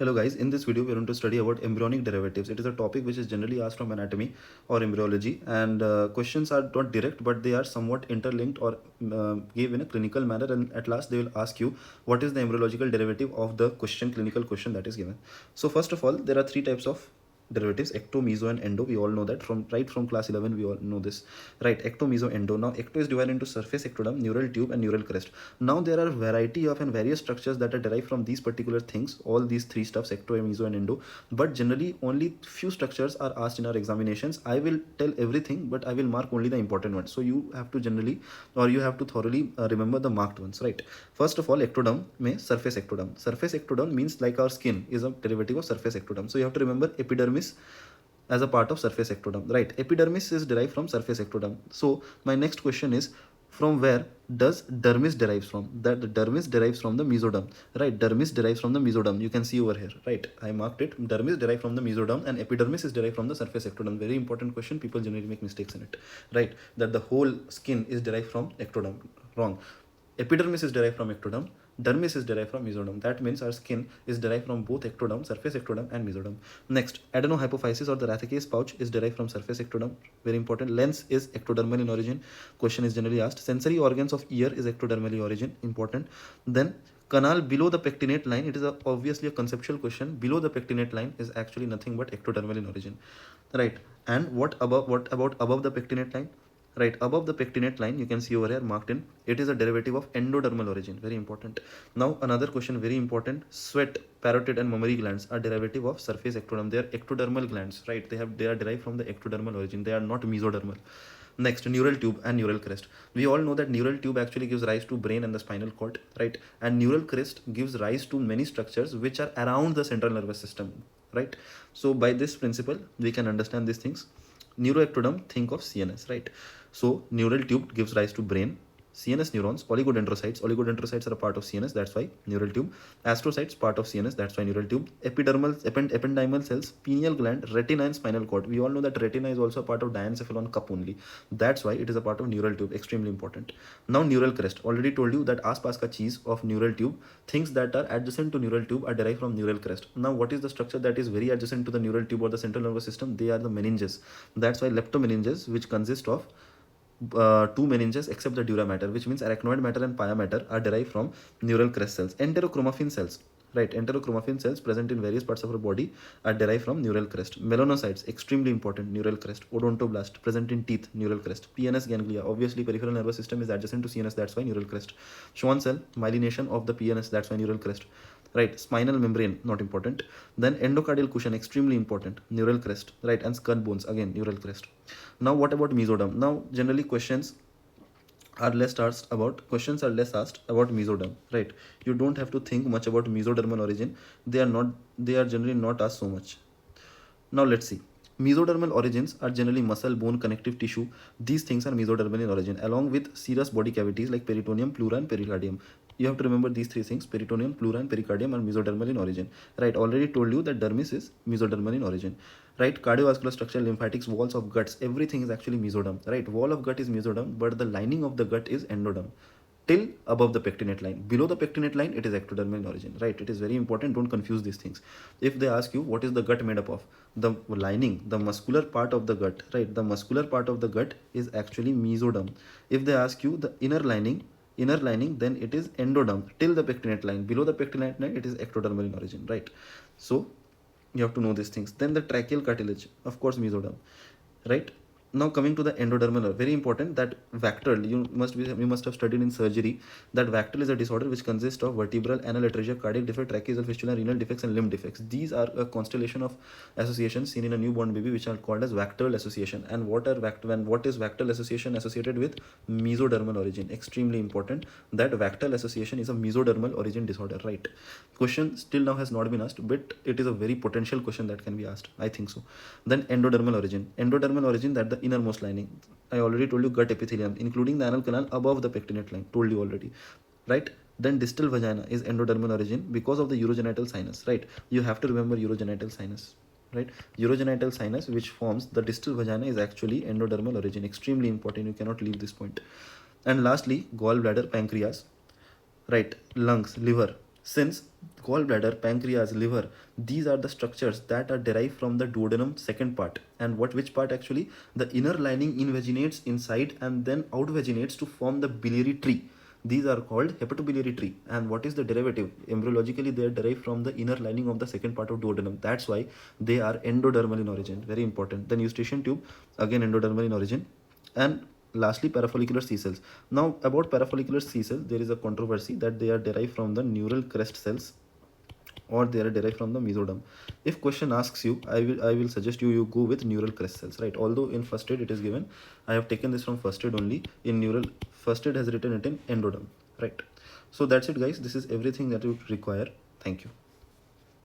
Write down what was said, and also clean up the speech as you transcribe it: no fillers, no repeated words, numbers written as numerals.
Hello guys, in this video we are going to study about embryonic derivatives. It is a topic which is generally asked from anatomy or embryology, and questions are not direct but they are somewhat interlinked or given in a clinical manner, and at last they will ask you what is the embryological derivative of the clinical question that is given. So first of all, there are three types of derivatives: ecto, meso and endo. We all know that from class 11 we all know this, right? Ecto, meso, endo. Now ecto is divided into surface ectoderm, neural tube and neural crest. Now there are variety of and various structures that are derived from these particular things, all these three stuffs, ecto, meso and endo, but generally only few structures are asked in our examinations. I will tell everything but I will mark only the important ones, so you have to generally, or you have to thoroughly remember the marked ones, right? First of all, ectoderm में surface ectoderm. Surface ectoderm means like our skin is a derivative of surface ectoderm. So you have to remember epidermis as a part of surface ectoderm, right? Epidermis is derived from surface ectoderm. So my next question is, from where does dermis derives from? That the dermis derives from the mesoderm, right? Dermis derives from the mesoderm. You can see over here, right? I marked it. Dermis derived from the mesoderm and epidermis is derived from the surface ectoderm. Very important question. People generally make mistakes in it, right? That the whole skin is derived from ectoderm. Wrong. Epidermis is derived from ectoderm. Dermis is derived from mesoderm. That means our skin is derived from both ectoderm, surface ectoderm and mesoderm. Next, adenohypophysis or the rachis pouch is derived from surface ectoderm. Very important. Lens is ectodermal in origin. Question is generally asked. Sensory organs of ear is ectodermal in origin. Important. Then canal below the pectinate line. It is obviously a conceptual question. Below the pectinate line is actually nothing but ectodermal in origin, right? And what about above the pectinate line? Right, above the pectinate line, you can see over here marked in, it is a derivative of endodermal origin. Very important. Now another question, very important: sweat, parotid and mammary glands are derivative of surface ectoderm. They are ectodermal glands, right? They are derived from the ectodermal origin. They are not mesodermal. Next, neural tube and neural crest. We all know that neural tube actually gives rise to brain and the spinal cord, right? And neural crest gives rise to many structures which are around the central nervous system, right? So by this principle we can understand these things. Neuroectoderm, think of CNS, right? So neural tube gives rise to brain, CNS neurons, oligodendrocytes. Oligodendrocytes are a part of CNS, that's why neural tube. Astrocytes, part of CNS, that's why neural tube. Ependymal cells, pineal gland, retina and spinal cord. We all know that retina is also a part of diencephalon cup only. That's why it is a part of neural tube. Extremely important. Now neural crest. Already told you that aas-paas ka cheese of neural tube, things that are adjacent to neural tube are derived from neural crest. Now what is the structure that is very adjacent to the neural tube or the central nervous system? They are the meninges. That's why leptomeninges, which consist of two meninges except the dura mater, which means arachnoid matter and pia mater, are derived from neural crest cells. Enterochromaffin cells, right? Enterochromaffin cells present in various parts of our body are derived from neural crest. Melanocytes, extremely important, neural crest. Odontoblast, present in teeth, neural crest. PNS ganglia, obviously peripheral nervous system is adjacent to CNS, that's why neural crest. Schwann cell, myelination of the PNS, that's why neural crest, right? Spinal membrane, not important. Then endocardial cushion, extremely important, neural crest, right? And skull bones, again neural crest. Now what about mesoderm? Now generally questions are less asked about mesoderm, right? You don't have to think much about mesodermal origin. They are generally not asked so much. Now let's see. Mesodermal origins are generally muscle, bone, connective tissue. These things are mesodermal in origin, along with serous body cavities like peritoneum, pleura, and pericardium. You have to remember these three things: peritoneum, pleura, and pericardium are mesodermal in origin. Right? Already told you that dermis is mesodermal in origin. Right? Cardiovascular structure, lymphatics, walls of guts, everything is actually mesoderm. Right? Wall of gut is mesoderm, but the lining of the gut is endoderm till above the pectinate line. Below the pectinate line, it is ectodermal in origin, right? It is very important. Don't confuse these things. If they ask you what is the gut made up of, the lining, the muscular part of the gut, right? The muscular part of the gut is actually mesoderm. If they ask you the inner lining, then it is endoderm till the pectinate line. Below the pectinate line, it is ectodermal in origin, right? So you have to know these things. Then the tracheal cartilage, of course, mesoderm, right? Now coming to the endodermal, very important, that vactal, you must have studied in surgery that vactal is a disorder which consists of vertebral, anal atresia, cardiac defect, tracheal fistula, renal defects and limb defects. These are a constellation of associations seen in a newborn baby which are called as vactal association. And what is vactal association associated with? Mesodermal origin. Extremely important that vactal association is a mesodermal origin disorder, right? Question still now has not been asked, but it is a very potential question that can be asked, I think so. Then endodermal origin, that the innermost lining. I already told you gut epithelium, including the anal canal above the pectinate line. Told you already, right? Then distal vagina is endodermal origin because of the urogenital sinus, right? You have to remember urogenital sinus, right? Urogenital sinus, which forms the distal vagina, is actually endodermal origin. Extremely important. You cannot leave this point. And lastly, gallbladder, pancreas, right? Lungs, liver, Since gallbladder, pancreas, liver, these are the structures that are derived from the duodenum second part. And which part actually? The inner lining invaginates inside and then outvaginates to form the biliary tree. These are called hepatobiliary tree. And what is the derivative? Embryologically, they are derived from the inner lining of the second part of duodenum. That's why they are endodermal in origin. Very important. Then eustachian tube, again endodermal in origin. And lastly, parafollicular C cells. Now, about parafollicular C cells, there is a controversy that they are derived from the neural crest cells or they are derived from the mesoderm. If question asks you, I will suggest you go with neural crest cells, right? Although in first aid it is given, I have taken this from first aid only. In neural, first aid has written it in endoderm, right? So that's it, guys. This is everything that you require. Thank you.